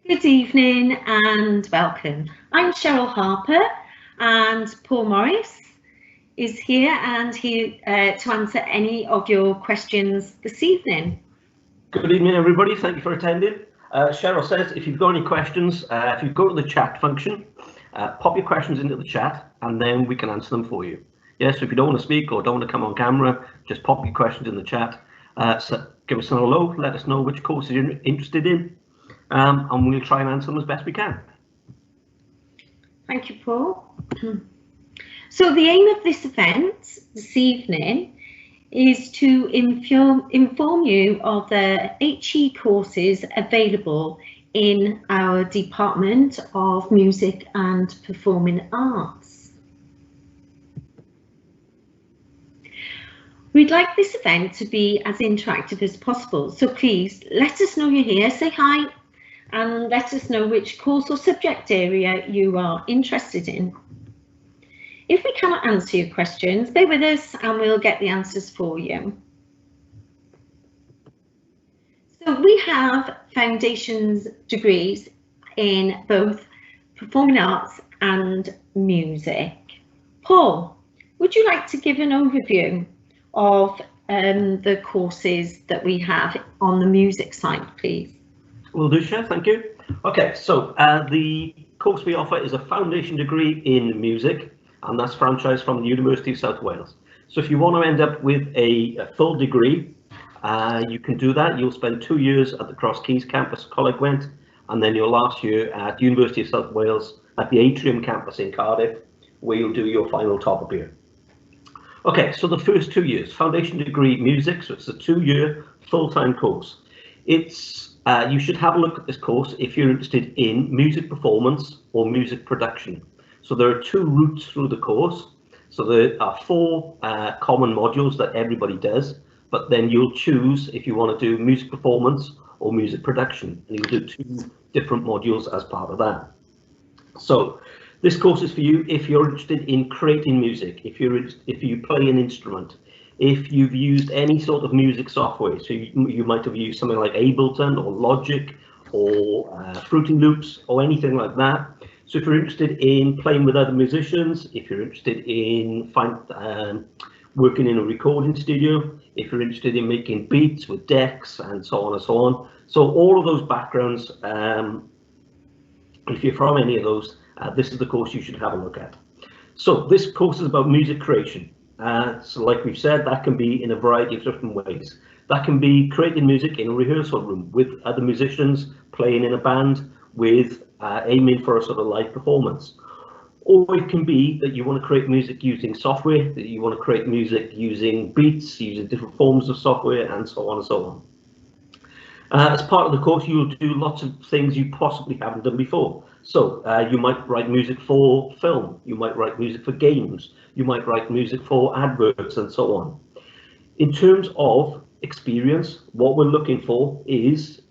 Good evening and welcome. I'm Cheryl Harper and Paul Morris is here and to answer any of your questions this evening. Good evening everybody, thank you for attending. Cheryl says if you've got any questions, if you go to the chat function, pop your questions into the chat and then we can answer them for you. Yes, so if you don't want to speak or don't want to come on camera, just pop your questions in the chat. So give us a hello, let us know which courses you're interested in. And we'll try and answer them as best we can. Thank you, Paul. So the aim of this event this evening is to inform you of the HE courses available in our Department of Music and Performing Arts. We'd like this event to be as interactive as possible, so please let us know you're here, say hi, and let us know which course or subject area you are interested in. If we cannot answer your questions, bear with us and we'll get the answers for you. So we have foundations degrees in both performing arts and music. Paul, would you like to give an overview of the courses that we have on the music side, please? Will do, Chef, thank you. Okay, so the course we offer is a foundation degree in music, and that's franchised from the University of South Wales. So if you want to end up with a full degree, you can do that. You'll spend 2 years at the Cross Keys campus, Coleg Gwent, and then your last year at the University of South Wales at the Atrium campus in Cardiff, where you'll do your final top-up year. Okay, so the first 2 years, foundation degree music, so it's a 2-year full-time course. You should have a look at this course if you're interested in music performance or music production. So there are 2 routes through the course. So there are 4 common modules that everybody does, but then you'll choose if you want to do music performance or music production, and you'll do 2 different modules as part of that. So this course is for you if you're interested in creating music, if you play an instrument, if you've used any sort of music software. So you might have used something like Ableton or Logic or Fruity Loops or anything like that. So if you're interested in playing with other musicians, if you're interested in working in a recording studio, if you're interested in making beats with decks and so on and so on. So all of those backgrounds, if you're from any of those, this is the course you should have a look at. So this course is about music creation. So like we've said, that can be in a variety of different ways. That can be creating music in a rehearsal room with other musicians, playing in a band with aiming for a sort of live performance. Or it can be that you want to create music using software, that you want to create music using beats, using different forms of software, and so on and so on. As part of the course, you'll do lots of things you possibly haven't done before. So you might write music for film, you might write music for games, you might write music for adverts and so on. In terms of experience, what we're looking for is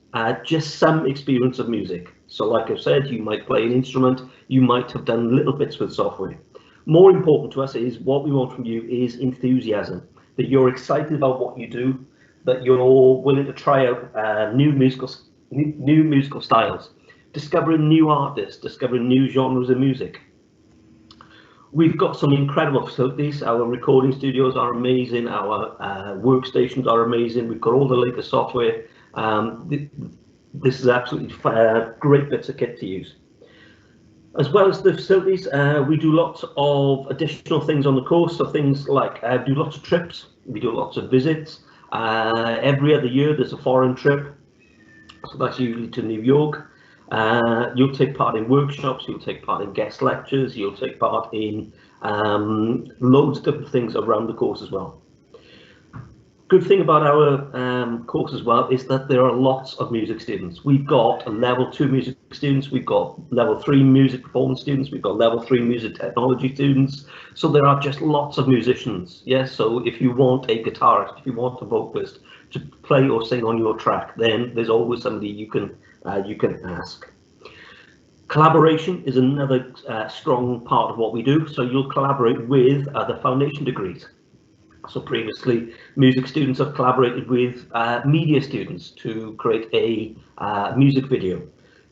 just some experience of music. So like I've said, you might play an instrument, you might have done little bits with software. More important to us is what we want from you is enthusiasm, that you're excited about what you do, that you're willing to try out new musical styles, discovering new artists, discovering new genres of music. We've got some incredible facilities. Our recording studios are amazing. Our workstations are amazing. We've got all the latest software. This is absolutely great bits of kit to use. As well as the facilities, we do lots of additional things on the course. So things like do lots of trips. We do lots of visits. Every other year there's a foreign trip. So that's usually to New York. You'll take part in workshops, you'll take part in guest lectures, you'll take part in loads of different things around the course as well. Good thing about our course as well is that there are lots of music students. We've got level 2 music students, we've got level 3 music performance students, we've got level 3 music technology students. So there are just lots of musicians. Yes, so if you want a guitarist, if you want a vocalist to play or sing on your track, then there's always somebody you can ask. Collaboration is another strong part of what we do. So you'll collaborate with other foundation degrees. So previously, music students have collaborated with media students to create a music video.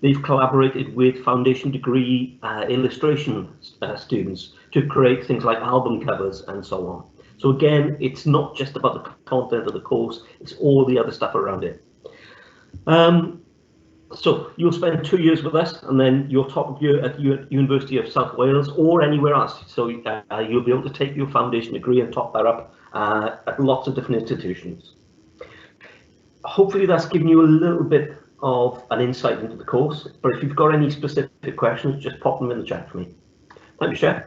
they've collaborated with foundation degree illustration students to create things like album covers and so on. So again, it's not just about the content of the course, it's all the other stuff around it. So you'll spend 2 years with us, and then your top year at University of South Wales or anywhere else. So you'll be able to take your foundation degree and top that up at lots of different institutions. Hopefully that's given you a little bit of an insight into the course, but if you've got any specific questions, just pop them in the chat for me. Thank you, Chef.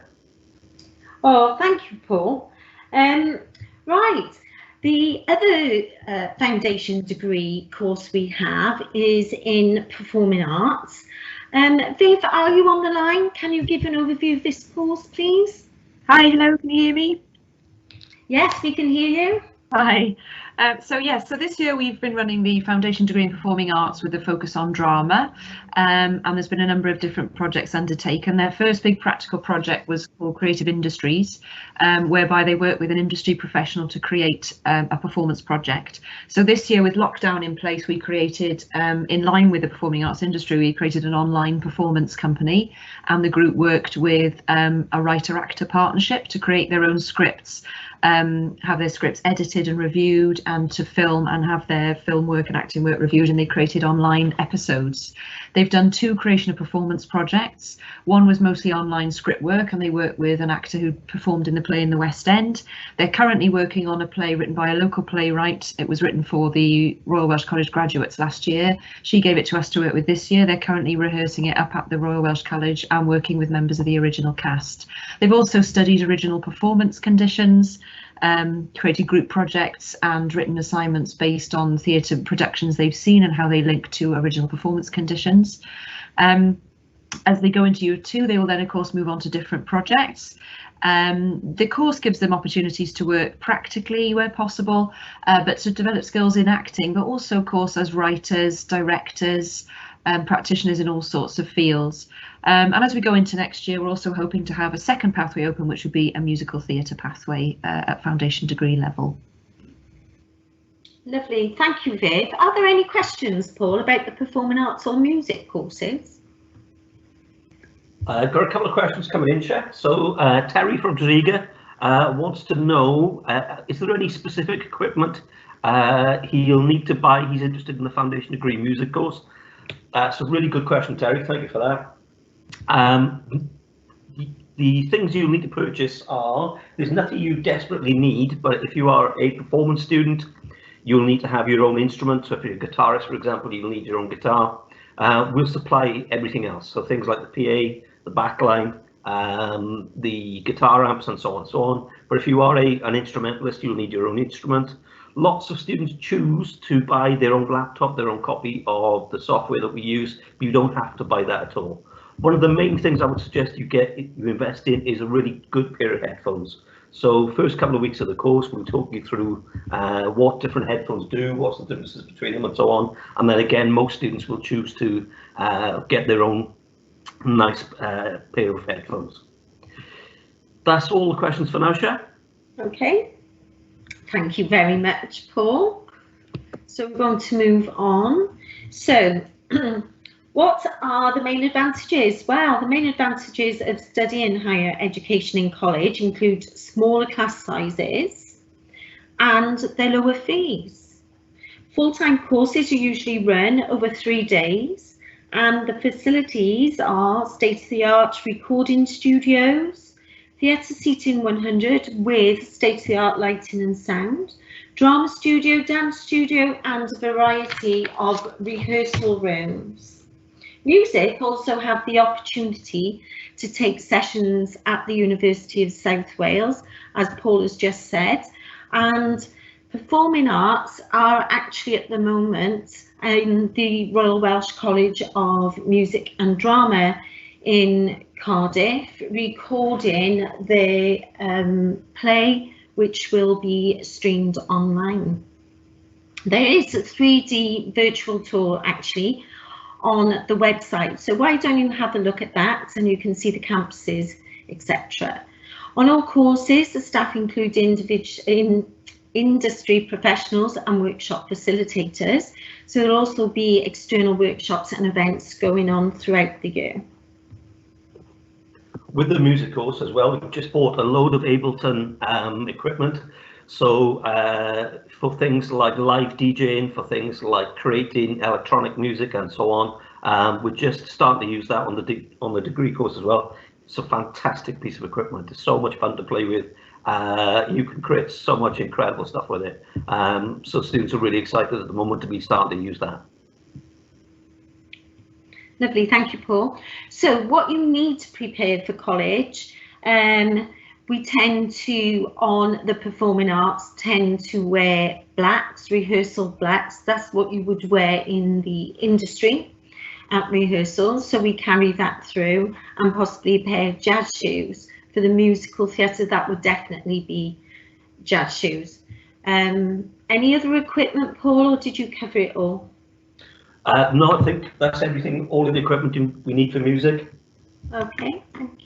Oh, thank you, Paul. Right. The other foundation degree course we have is in performing arts. Viv, are you on the line? Can you give an overview of this course, please? Hi, hello, can you hear me? Yes, we can hear you. Hi. So this year we've been running the foundation degree in performing arts with a focus on drama, and there's been a number of different projects undertaken. Their first big practical project was called Creative Industries, whereby they work with an industry professional to create a performance project. So this year, with lockdown in place, we created, in line with the performing arts industry, we created an online performance company, and the group worked with a writer-actor partnership to create their own scripts, have their scripts edited and reviewed, and to film and have their film work and acting work reviewed, and they created online episodes. They've done 2 creation of performance projects. One was mostly online script work, and they worked with an actor who performed in the play in the West End. They're currently working on a play written by a local playwright. It was written for the Royal Welsh College graduates last year. She gave it to us to work with this year. They're currently rehearsing it up at the Royal Welsh College and working with members of the original cast. They've also studied original performance conditions, created group projects and written assignments based on theatre productions they've seen and how they link to original performance conditions. As they go into year 2, they will then of course move on to different projects. The course gives them opportunities to work practically where possible, but to develop skills in acting, but also of course as writers, directors, practitioners in all sorts of fields. And as we go into next year, we're also hoping to have a second pathway open, which would be a musical theatre pathway at foundation degree level. Lovely, thank you, Viv. Are there any questions, Paul, about the performing arts or music courses? I've got a couple of questions coming in, Chef. So Terry from Driga wants to know, is there any specific equipment he'll need to buy? He's interested in the foundation degree music course. That's a really good question, Terry. Thank you for that. The things you need to purchase are, there's nothing you desperately need, but if you are a performance student, you'll need to have your own instrument. So if you're a guitarist, for example, you'll need your own guitar. We'll supply everything else. So things like the PA, the backline, the guitar amps and so on and so on. But if you are an instrumentalist, you'll need your own instrument. Lots of students choose to buy their own laptop, their own copy of the software that we use, but you don't have to buy that at all. One of the main things I would suggest you invest in is a really good pair of headphones. So first couple of weeks of the course, we'll talk you through what different headphones do, what's the differences between them and so on. And then again, most students will choose to get their own nice pair of headphones. That's all the questions for now, Shah. Okay, thank you very much, Paul. So we're going to move on. So what are the main advantages? Well, the main advantages of studying higher education in college include smaller class sizes and their lower fees. Full-time courses are usually run over 3 days, and the facilities are state-of-the-art recording studios, theatre seating 100 with state-of-the-art lighting and sound, drama studio, dance studio, and a variety of rehearsal rooms. Music also have the opportunity to take sessions at the University of South Wales, as Paul has just said, and performing arts are actually at the moment in the Royal Welsh College of Music and Drama in Cardiff, recording the play which will be streamed online. There is a 3D virtual tour actually on the website, so why don't you have a look at that and you can see the campuses, etc. On all courses, the staff include industry professionals and workshop facilitators. So there'll also be external workshops and events going on throughout the year. With the music course as well, we've just bought a load of Ableton equipment. So for things like live DJing, for things like creating electronic music and so on, we're just starting to use that on the degree course as well. It's a fantastic piece of equipment. It's so much fun to play with. You can create so much incredible stuff with it. So students are really excited at the moment to be starting to use that. Lovely, thank you, Paul. So what you need to prepare for college, we tend to, on the performing arts, tend to wear blacks, rehearsal blacks. That's what you would wear in the industry at rehearsals. So we carry that through, and possibly a pair of jazz shoes. For the musical theatre, that would definitely be jazz shoes. Any other equipment, Paul, or did you cover it all? No, I think that's everything, all of the equipment we need for music. Okay, thank